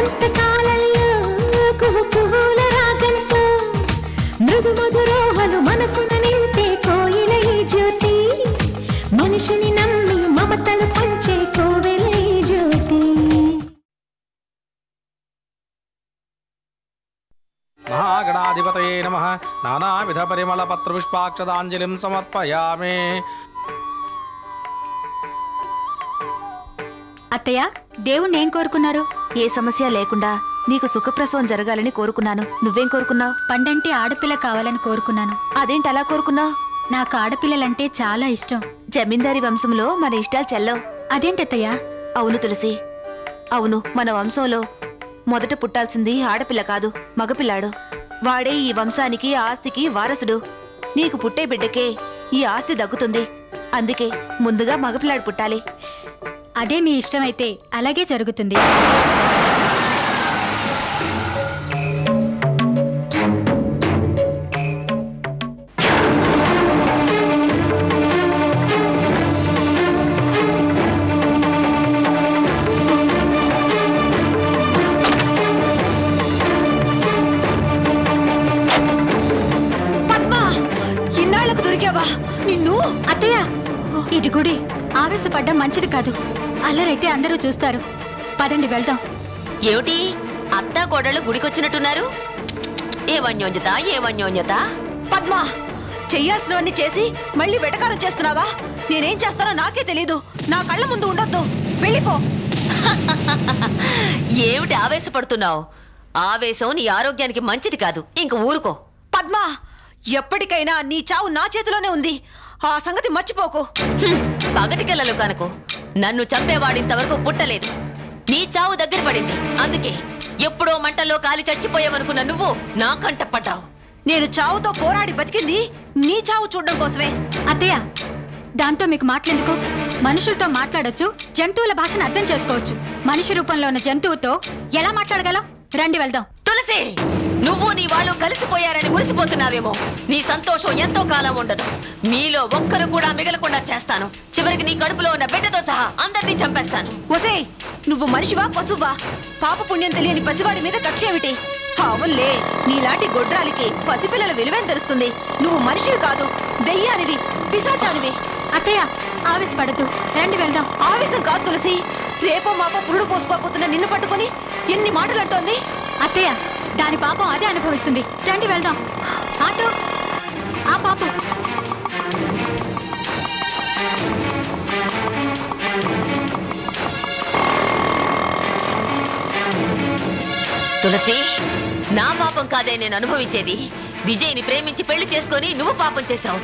వసంత కాలంలో కుహు కుహుల రాగంతో మృదు మధురోహలు మనసున నింపే కోయిల ఈ జ్యోతి మనిషిని నమ్మి మమతలు పంచే కోవెల ఈ జ్యోతి. మహాగణాధిపతయే నమః. నానావిధ పరిమళ పత్ర పుష్పాక్షదాంజలిం సమర్పయామి. అత్తయ్య, దేవుణ్ణి ఏం కోరుకున్నారు? ఏ సమస్య లేకుండా నీకు సుఖప్రసవం జరగాలని కోరుకున్నాను. నువ్వేం కోరుకున్నావు? పండంటి ఆడపిల్ల కావాలని కోరుకున్నాను. అదేంటి అలా కోరుకున్నావు? నాకు ఆడపిల్లలంటే చాలా ఇష్టం. జమీందారీ వంశంలో మన ఇష్టాలు చెల్లవు. అదేంటత్తయ్య? అవును తులసి, అవును. మన వంశంలో మొదట పుట్టాల్సింది ఆడపిల్ల కాదు, మగపిల్లాడు. వాడే ఈ వంశానికి ఆస్తికి వారసుడు. నీకు పుట్టే బిడ్డకే ఈ ఆస్తి దక్కుతుంది. అందుకే ముందుగా మగపిల్లాడు పుట్టాలి. అదే మీ ఇష్టమైతే అలాగే జరుగుతుంది. ఇన్నాళ్లకు దొరికావా నిన్ను? అత్తయ్య, ఇది గుడి. ఆవేశపడ్డం మంచిది కాదు. అల్లరైతే అందరూ చూస్తారు. పదండి వెళ్దాం. ఏమిటి అత్తా కోడళ్ళు గుడికొచ్చినట్టున్నారు? ఏమన్యోన్యత. పద్మా, చెయ్యాల్సినవన్నీ చేసి మళ్ళీ వెటకారం చేస్తున్నావా? నేనేం చేస్తానో నాకే తెలీదు. నా కళ్ళ ముందు ఉండొద్దు, వెళ్ళిపో. ఏమిటి ఆవేశపడుతున్నావు? ఆవేశం నీ ఆరోగ్యానికి మంచిది కాదు. ఇంక ఊరుకో. పద్మా, ఎప్పటికైనా నీ చావు నా చేతిలోనే ఉంది. ఆ సంగతి మర్చిపోకు. పగటికెళ్ళలు కనుకో. నన్ను చంపేవాడింతవరకు పుట్టలేదు. నీ చావు దగ్గర పడింది. అందుకే ఎప్పుడో మంటల్లో కాలి చచ్చిపోయావనుకున్న నువ్వు నా కంట పడ్డావు. నేను చావుతో పోరాడి బతికింది నీ చావు చూడడం కోసమే. అత్తయ్య, దాంతో మీకు మాట్లాడేందుకు? మనుషులతో మాట్లాడొచ్చు, జంతువుల భాషను అర్థం చేసుకోవచ్చు. మనిషి రూపంలో ఉన్న జంతువుతో ఎలా మాట్లాడగలం? రండి వెళ్దాం. తులసి, నువ్వు నీ వాళ్ళు కలిసిపోయారని మురిసిపోతున్నావేమో. నీ సంతోషం ఎంతో కాలం ఉండదు. మీలో ఒక్కరు కూడా మిగలకుండా చేస్తాను. చివరికి నీ కడుపులో ఉన్న బిడ్డతో సహా అందరినీ చంపేస్తాను. ఒసే, నువ్వు మనిషివా పశువా? పాప పుణ్యం తెలియని పసివాడి మీద కక్ష ఏమిటి? అవునులే, నీలాంటి గొడ్రాలికి పసిపిల్లల విలువేం తెలుస్తుంది. నువ్వు మనిషివి కాదు, దెయ్యానివి, పిశాచానివి. అత్తయ్య, ఆవేశపడద్దు, రండి వెళ్దాం. ఆవేశం కాదు తులసి. రేపో మాపో పురుడు పోసుకోకపోతున్న నిన్ను పట్టుకొని ఎన్ని మాటలు అంటోంది. అత్తయ్య, దాని పాపం అదే అనుభవిస్తుంది. రండి వెళ్దాం. ఆటో, ఆ పాపం. తులసి, నా పాపం కాదే నేను అనుభవించేది. విజయ్ని ప్రేమించి పెళ్లి చేసుకొని నువ్వు పాపం చేశావు.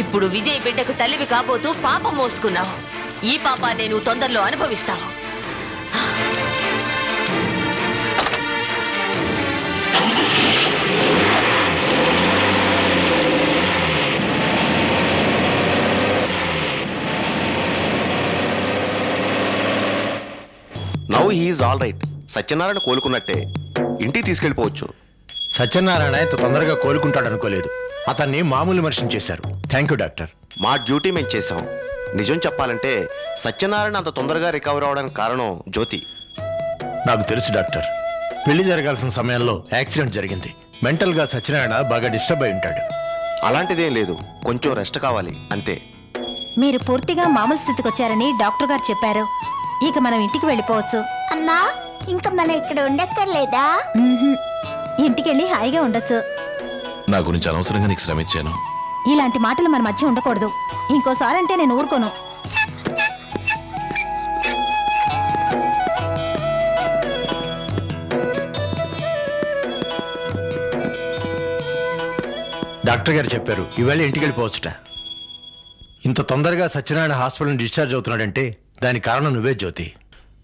ఇప్పుడు విజయ్ బిడ్డకు తల్లివి కాబోతూ పాపం మోసుకున్నావు. ఈ పాపాన్ని నువ్వు తొందరలో అనుభవిస్తావు. Now he's all right. Satyanarayana కోలుకున్నట్టే, ఇంటికి తీసుకెళ్ళిపోవచ్చు. సత్యనారాయణ ఇంత తొందరగా కోలుకుంటాడు అనుకోలేదు. అతన్ని మామూలు మనిషిని చేశారు. Thank you doctor. మా డ్యూటీ మేము చేశాం. నిజం చెప్పాలంటే సత్యనారాయణ అంత తొందరగా రికవర్ అవడానికి కారణం జ్యోతి. నాకు తెలుసు డాక్టర్. పెళ్లి జరగాల్సిన సమయంలో యాక్సిడెంట్ జరిగింది. మెంటల్గా సత్యనారాయణ బాగా డిస్టర్బ్ అయి ఉంటాడు. అలాంటిదేం లేదు, కొంచెం రెస్ట్ కావాలి అంతే. మీరు పూర్తిగా మామూలు స్థితికి వచ్చారని డాక్టర్ గారు చెప్పారు. ఇక మనం ఇంటికి వెళ్ళిపోవచ్చు. అన్నా, ఇంకా మనం ఇక్కడ ఉండక్కర్లేదా? ఇంటికెళ్ళి హాయిగా ఉండొచ్చు. నా గురించి అనవసరంగా నీకు శ్రమించాను. ఇలాంటి మాటలు మన మధ్య ఉండకూడదు. ఇంకోసారి అంటే నేను ఊరుకోను. డాక్టర్ గారు చెప్పారు ఈవేళ ఇంటికి వెళ్ళిపోవచ్చుట. ఇంత తొందరగా సత్యనారాయణ హాస్పిటల్ డిశ్చార్జ్ అవుతున్నాడంటే దానికి కారణం నువ్వే జ్యోతి.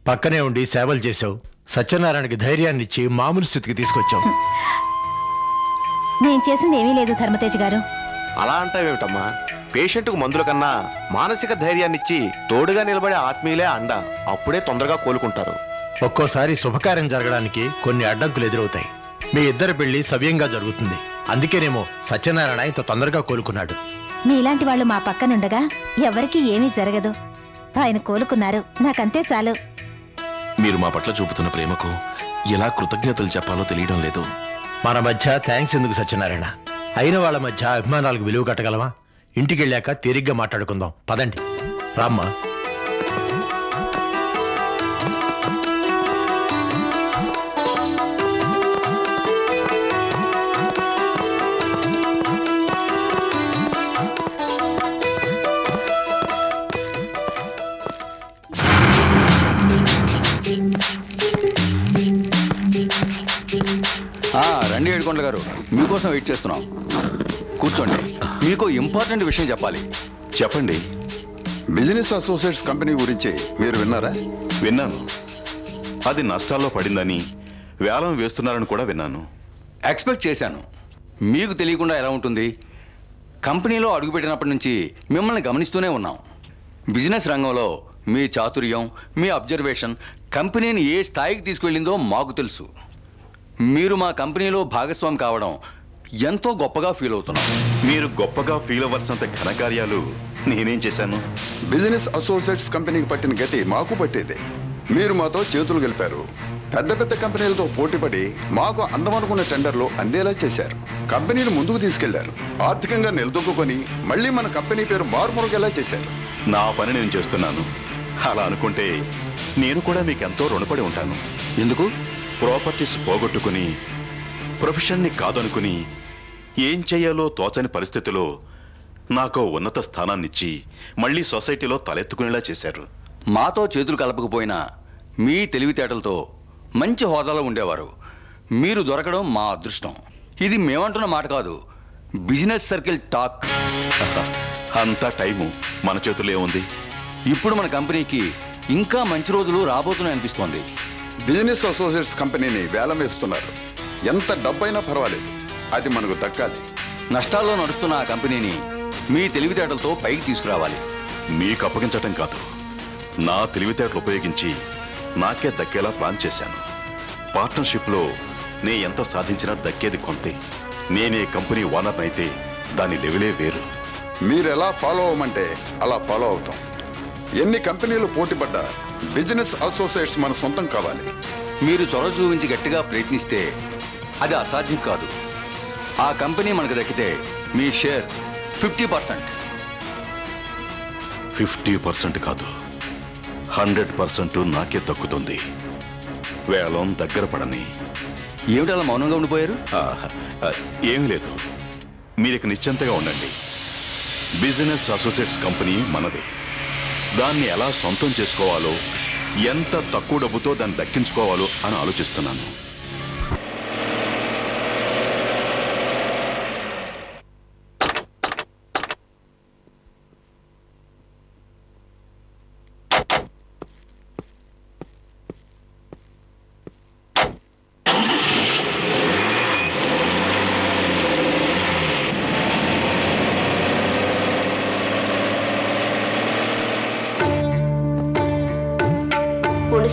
పక్కనే ఉండి సేవలు చేసావు. సత్యనారాయణకి ధైర్యాన్ని ఇచ్చి మామూలు స్థితికి తీసుకొచ్చావు. నేను చేసింది ఏమీ లేదు ధర్మతేజ్ గారు. అలా అంటావేమిటమ్మా? పేషెంట్కు మందుల కన్నా మానసిక ధైర్యాన్నిచ్చి తోడుగా నిలబడే ఆత్మీయులే అండ. అప్పుడే తొందరగా కోలుకుంటారు. ఒక్కోసారి శుభకార్యం జరగడానికి కొన్ని అడ్డంకులు ఎదురవుతాయి. మీ ఇద్దరి పెళ్లి సవ్యంగా జరుగుతుంది. అందుకేనేమో సత్యనారాయణ ఇంత తొందరగా కోలుకున్నాడు. మీలాంటి వాళ్ళు మా పక్కనుండగా ఎవరికీ ఏమీ జరగదు. ఆయన కోలుకున్నారు, నాకంతే చాలు. మీరు మా పట్ల చూపుతున్న ప్రేమకు ఎలా కృతజ్ఞతలు చెప్పాలో తెలియడం లేదు. మన మధ్య థ్యాంక్స్ ఎందుకు సత్యనారాయణ? అయిన వాళ్ళ మధ్య అభిమానాలకు విలువ కట్టగలవా? ఇంటికి వెళ్ళాక తీరిగ్గా మాట్లాడుకుందాం. పదండి. రామ్మా. రండి ఏడుకొండల గారు, మీకోసం వెయిట్ చేస్తున్నాం. కూర్చోండి, మీకు ఇంపార్టెంట్ విషయం చెప్పాలి. చెప్పండి. బిజినెస్ అసోసియేట్స్ కంపెనీ గురించి మీరు విన్నారా? విన్నాను. అది నష్టాల్లో పడిందని వేలం వేస్తున్నారని కూడా విన్నాను. ఎక్స్పెక్ట్ చేశాను. మీకు తెలియకుండా ఎలా ఉంటుంది? కంపెనీలో అడుగుపెట్టినప్పటి నుంచి మిమ్మల్ని గమనిస్తూనే ఉన్నాం. బిజినెస్ రంగంలో మీ చాతుర్యం, మీ అబ్జర్వేషన్ కంపెనీని ఏ స్థాయికి తీసుకువెళ్ళిందో మాకు తెలుసు. మీరు మా కంపెనీలో భాగస్వామి కావడం ఎంతో గొప్పగా ఫీల్ అవుతున్నాం. మీరు గొప్పగా ఫీల్ అవ్వాల్సినంత ఘనకార్యాలు నేనేం చేశాను? బిజినెస్ అసోసియేట్స్ కంపెనీకి పట్టిన గతి మాకు పట్టేదే. మీరు మాతో చేతులు గెలిపారు. పెద్ద పెద్ద కంపెనీలతో పోటీపడి మాకు అందమనుకున్న టెండర్లు అందేలా చేశారు. కంపెనీని ముందుకు తీసుకెళ్లారు. ఆర్థికంగా నిలదొక్కుని మళ్ళీ మన కంపెనీ పేరు మారుమరుగేలా చేశారు. నా పని నేను చేస్తున్నాను. అలా అనుకుంటే నేను కూడా మీకు ఎంతో రుణపడి ఉంటాను. ఎందుకు? ప్రాపర్టీస్ పోగొట్టుకుని ప్రొఫెషన్ని కాదనుకుని ఏం చెయ్యాలో తోచని పరిస్థితిలో నాకో ఉన్నత స్థానాన్నిచ్చి మళ్ళీ సొసైటీలో తలెత్తుకునేలా చేశారు. మాతో చేతులు కలపకపోయినా మీ తెలివితేటలతో మంచి హోదాలో ఉండేవారు. మీరు దొరకడం మా అదృష్టం. ఇది మేమంటున్న మాట కాదు, బిజినెస్ సర్కిల్ టాక్. అంతా టైము మన చేతుల్లో ఉంది. ఇప్పుడు మన కంపెనీకి ఇంకా మంచి రోజులు రాబోతున్నాయి అనిపిస్తోంది. బిజినెస్ అసోసియేట్స్ కంపెనీని వేలం వేస్తున్నారు. ఎంత డబ్బైనా పర్వాలేదు, అది మనకు దక్కాలి. నష్టాల్లో నడుస్తున్న ఆ కంపెనీని మీ తెలివితేటలతో పైకి తీసుకురావాలి. మీకు అప్పగించటం కాదు, నా తెలివితేటలు ఉపయోగించి నాకే దక్కేలా ప్లాన్ చేశాను. పార్ట్నర్షిప్లో నే ఎంత సాధించినా దక్కేది కొంతే. నేనే కంపెనీ ఓనర్ అయితే దాని లెవెలే వేరు. మీరు ఎలా ఫాలో అవ్వమంటే అలా ఫాలో అవుతాం. ఎన్ని కంపెనీలు పోటీపడ్డా బిజినెస్ అసోసియేట్స్ మన సొంతం కావాలి. మీరు చొరవ చూపించి గట్టిగా ప్రయత్నిస్తే అది అసాధ్యం కాదు. ఆ కంపెనీ మనకు దక్కితే మీ షేర్ 50%. 50% కాదు, 100% నాకే దక్కుతుంది. వేలం దగ్గర పడని. ఏమిటి అలా మౌనంగా ఉండిపోయారు? ఏమీ లేదు, మీరిక నిశ్చింతగా ఉండండి. బిజినెస్ అసోసియేట్స్ కంపెనీ మనదే. దాన్ని ఎలా సొంతం చేసుకోవాలో, ఎంత తక్కువ డబ్బుతో దాన్ని దక్కించుకోవాలో అని ఆలోచిస్తున్నాను.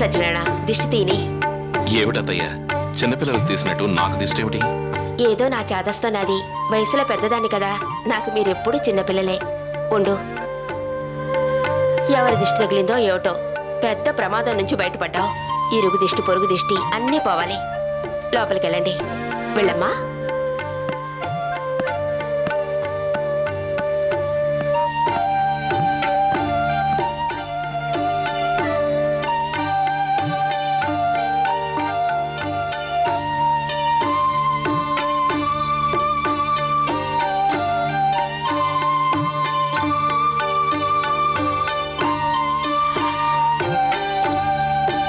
సత్యనారాయణ, దిష్టి తీని. ఏమిటత్తయ్యా, చిన్నపిల్లలకు తీసినట్టు నాకు దిష్టి ఏమిటి? ఏదో నా చాదస్తో నాది. వయసులో పెద్దదాన్ని కదా, నాకు మీరెప్పుడు చిన్నపిల్లలే. ఉండు. ఎవరి దిష్టి తగిలిందో ఏమిటో, పెద్ద ప్రమాదం నుంచి బయటపడ్డావు. ఇరుగు దిష్టి, పొరుగు దిష్టి అన్నీ పోవాలి. లోపలికి వెళ్ళండి. వెళ్ళమ్మా.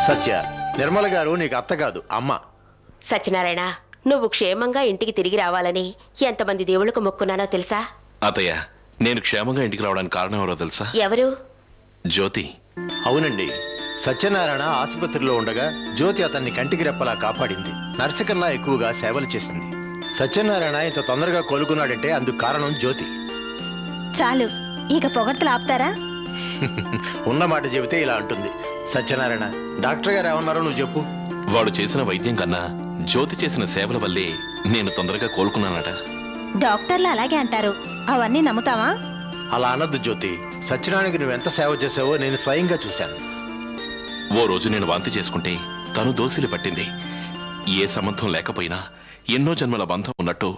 సత్య, నిర్మల గారు నీకు అత్త కాదు, అమ్మ. సత్యనారాయణ, నువ్వు క్షేమంగా ఇంటికి తిరిగి రావాలని ఎంతమంది దేవుళ్లకు మొక్కున్నానో తెలుసా? అత్తయ్య, నేను క్షేమంగా ఇంటికి రావడానికి కారణం ఎవరో తెలుసా? ఎవరు? జ్యోతి. అవునండి, సత్యనారాయణ ఆసుపత్రిలో ఉండగా జ్యోతి అతన్ని కంటికి రెప్పలా కాపాడింది. నర్సు కన్నా ఎక్కువగా సేవలు చేసింది. సత్యనారాయణ ఇంత తొందరగా కోలుకున్నాడంటే అందుకు కారణం జ్యోతి. చాలు, ఇక పొగడ్తలు ఆపుతారా? ఉన్నమాట చెబితే ఇలా అంటుంది. సత్యనారాయణ, డాక్టర్ గారు ఏమన్నారో నువ్వు చెప్పు. వాడు చేసిన వైద్యం కన్నా జ్యోతి చేసిన సేవల వల్లే నేను తొందరగా కోలుకున్నానట. డాక్టర్లు అలాగే అంటారు, అవన్నీ నమ్ముతావా? అలా అనొద్దు జ్యోతి. సత్యనారాయణకి నువ్వెంత సేవ చేసావో నేను స్వయంగా చూశాను. ఓ రోజు నేను వాంతి చేసుకుంటే తను దోసిలి పట్టింది. ఏ సంబంధం లేకపోయినా ఎన్నో జన్మల బంధం ఉన్నట్టు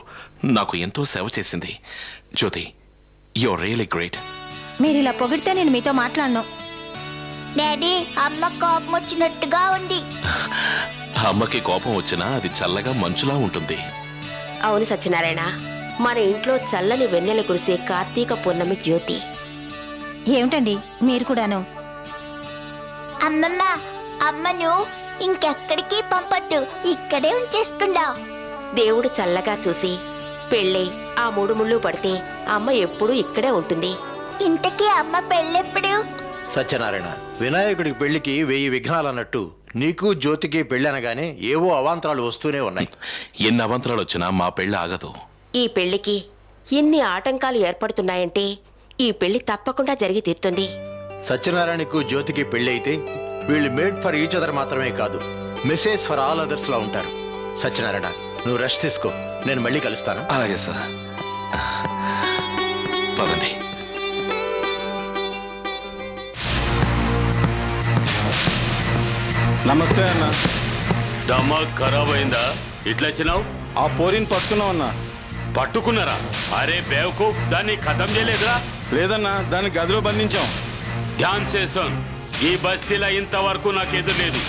నాకు ఎంతో సేవ చేసింది. జ్యోతి, యూర్ రియలీ గ్రేట్. మీరు ఇలా పొగిడితే నేను మీతో మాట్లాడను. డాడీ, అమ్మ కోపం వచ్చినట్టుగా ఉంది. అమ్మకి కోపం వచ్చినా అది చల్లగా మంచులా ఉంటుంది. అవును సత్యనారాయణ, మన ఇంట్లో చల్లని వెన్నెల కురిసే కార్తీక పూర్ణమి జ్యోతి. ఏమిటండి మీరు కూడాను? అమ్మమ్మ, అమ్మను ఇంకెక్కడికి పంపొద్దు, ఇక్కడే ఉంచేసుకుందాం. దేవుడు చల్లగా చూసి పెళ్ళై ఆ 3 ముళ్ళు పడితే అమ్మ ఎప్పుడూ ఇక్కడే ఉంటుంది. ఇంతకీ అమ్మ పెళ్ళెప్పుడు? సత్యనారాయణ, వినాయకుడికి పెళ్లికి 1000 విఘ్నాలు అన్నట్టు నీకు జ్యోతికి పెళ్లి అనగానే ఏవో అవాంతరాలు వస్తూనే ఉన్నాయి. ఎన్ని అవాంతరాలు వచ్చినా మా పెళ్లి ఆగదు. ఈ పెళ్లికి ఎన్ని ఆటంకాలు ఏర్పడుతున్నాయంటే ఈ పెళ్లి తప్పకుండా జరిగి తీరుతుంది. సత్యనారాయణకు జ్యోతికి పెళ్లి అయితే వీళ్ళు మేడ్ ఫర్ ఈచ్ అదర్ మాత్రమే కాదు, మెసేజ్ ఫర్ ఆల్ అదర్స్ లా ఉంటారు. సత్యనారాయణ, నువ్వు రెస్ట్ తీసుకో, నేను మళ్ళీ కలుస్తాను. అలాగే సార్, పదండి. నమస్తే అన్న. దమాక్ ఖరాబ్ అయిందా? ఇట్లా వచ్చినావు? ఆ పోరిని పట్టుకున్నావు అన్న. పట్టుకున్నారా? అరే బేవకూఫ్, దాన్ని ఖతం చేయలేదురా? లేదన్నా, దాన్ని గదిలో బంధించాం. ధ్యాన్ సేసన్, ఈ బస్తీలో ఇంతవరకు నాకు ఎదురులేదు.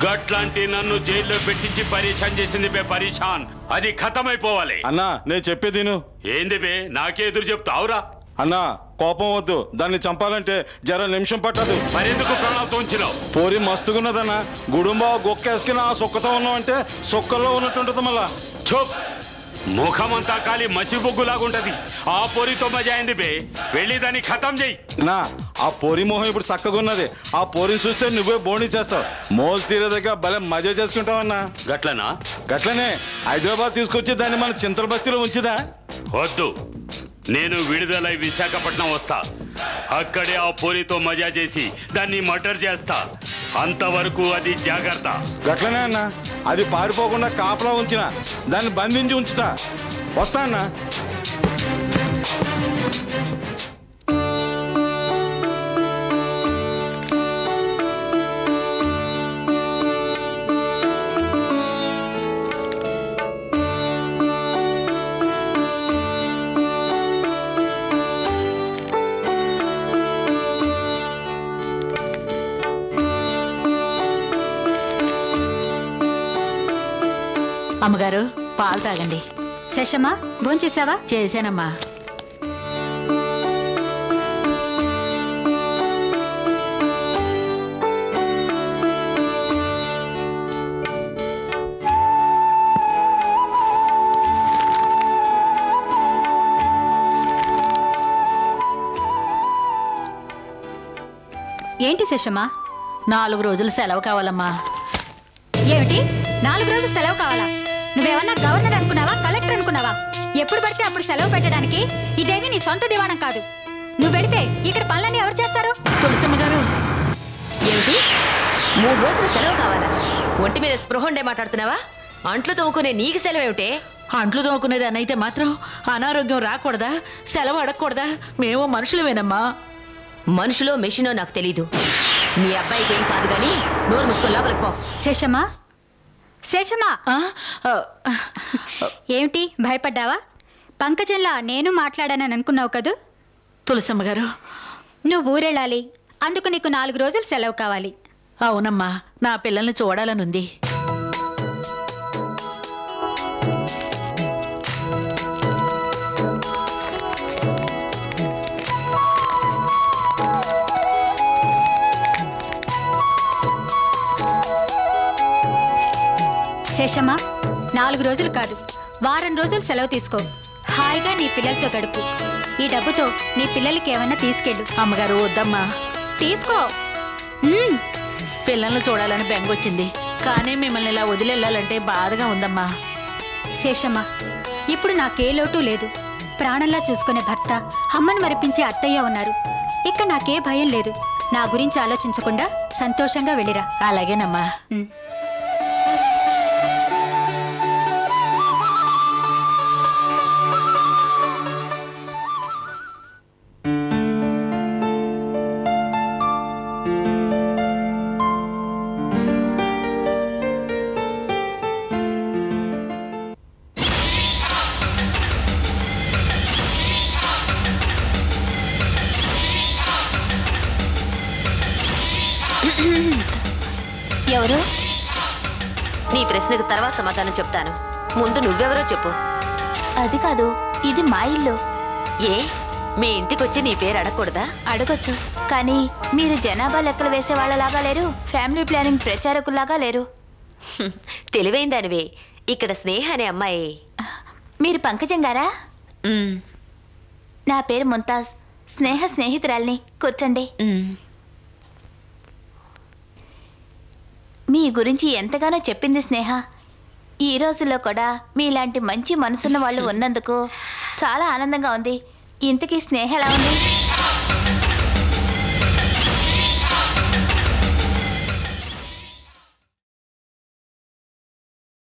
గట్లాంటి నన్ను జైల్లో పెట్టించి పరేషాన్ చేసింది బే పరేషాన్. అది ఖతం అయిపోవాలి. అన్నా, నేను చెప్పేది విను. ఏంది బే నాకే ఎదురు చెప్తావురా? అన్నా, కోపం వద్దు, దాన్ని చంపాలంటే జర నిమిషం పట్టదు. మరెందుకు ప్రాణాలతో ఉంచినావు? పోరి మస్తుగున్నదన్నా. గుడుంబా గొక్కేసుకుని ఆ సొక్కతో ఉన్నావంటే సొక్కల్లో ఉన్నట్టుంటది. మళ్ళా చూప్, ముఖమంతా కాలి మసి బొగ్గులాగుంటది. ఆ పోరితో మజా అయింది బే, వెళ్ళి దాన్ని ఖతం చెయ్యి. నా ఆ పోరి మొహం ఇప్పుడు చక్కగా ఉన్నది. ఆ పోరిని చూస్తే నువ్వే బోణి చేస్తావు. మోల్ తీరే దగ్గర భలే మజా చేసుకుంటావన్నా. గట్లనా? గట్లనే. హైదరాబాద్ తీసుకొచ్చి దాన్ని మన చింతల బస్తీలో ఉంచిదా? వద్దు, నేను విడుదలై విశాఖపట్నం వస్తా. అక్కడే ఆ పోరితో మజా చేసి దాన్ని మర్డర్ చేస్తా. అంతవరకు అది జాగ్రత్త. గట్లనే అన్నా. అది పారిపోకుండా కాపలా ఉంచిన దాన్ని బంధించి ఉంచుతా. వస్తా అన్నా. అమ్మగారు, పాలు తాగండి. శేషమ్మా, భోంచేసావా? చేశానమ్మా. ఏంటి శేషమ్మా? 4 రోజులు సెలవు కావాలమ్మా. ఏమిటి 4 రోజులు సెలవు కావాలా? నువ్వేమన్నా గవర్నర్ అనుకున్నావా, కలెక్టర్ అనుకున్నావా? ఎప్పుడు పడితే అప్పుడు సెలవు పెట్టడానికి ఇదేమి నీ సొంత దివాణం కాదు. నువ్వు వెడితే ఇక్కడ పనులన్నీ ఎవరు చేస్తారు? తులసమ్మ గారు, ఏమిటి 3 రోజులు సెలవు కావాలా? ఒంటి మీద స్పృహండే మాట్లాడుతున్నావా? అంట్లు తోముకునే నీకు సెలవేమిటే? అంట్లు తోముకునేది అని అయితే మాత్రం అనారోగ్యం రాకూడదా? సెలవు అడగకూడదా? మేము మనుషులమేనమ్మా. మనుషులో మెషినో నాకు తెలీదు. మీ అబ్బాయికి ఏం కాదు గాని నోరు మూసుకొని లోపలికి పో. శేషమ్మా, శేషమ్మా, ఏమిటి భయపడ్డావా? పంకజంలా నేను మాట్లాడానని అనుకున్నావు కదూ? తులసమ్మ గారు, నువ్వు ఊరెళ్ళాలి, అందుకు నీకు 4 రోజులు సెలవు కావాలి. అవునమ్మా, నా పిల్లల్ని చూడాలనుంది. శేషమ్మా, 4 రోజులు కాదు, వారం రోజులు సెలవు తీసుకో. హాయిగా నీ పిల్లలతో గడుపు. ఈ డబ్బుతో నీ పిల్లలకి ఏమన్నా తీసుకెళ్ళు. అమ్మగారు, వద్దమ్మా. తీసుకో. పిల్లల్ని చూడాలని బెంగొచ్చింది, కానీ మిమ్మల్ని ఇలా వదిలేళ్ళాలంటే బాధగా ఉందమ్మా. శేషమ్మా, ఇప్పుడు నాకే లోటు లేదు. ప్రాణంలా చూసుకునే భర్త, అమ్మను మరిపించే అత్తయ్య ఉన్నారు. ఇక నాకే భయం లేదు. నా గురించి ఆలోచించకుండా సంతోషంగా వెళ్ళిరా. అలాగేనమ్మా. నీ ప్రశ్నకు తర్వాత సమాధానం చెప్తాను. ముందు నువ్వెవరో చెప్పు. అది కాదు, ఇది మా ఇల్లు. ఏ మీ ఇంటికొచ్చి నీ పేరు అడగకూడదా? అడగొచ్చు, కానీ మీరు జనాభా లెక్కలు వేసే వాళ్ళలాగా లేరు, ఫ్యామిలీ ప్లానింగ్ ప్రచారకుల్లాగా లేరు. తెలివైన దానివే. ఇక్కడ స్నేహ అనే అమ్మాయి. మీరు పంకజం గారా? నా పేరు ముంతాజ్, స్నేహ స్నేహితురాల్ని. కూర్చోండి. మీ గురించి ఎంతగానో చెప్పింది స్నేహ. ఈ రోజుల్లో కూడా మీలాంటి మంచి మనసున్న వాళ్ళు ఉన్నందుకు చాలా ఆనందంగా ఉంది. ఇంతకీ స్నేహ ఎలా ఉంది?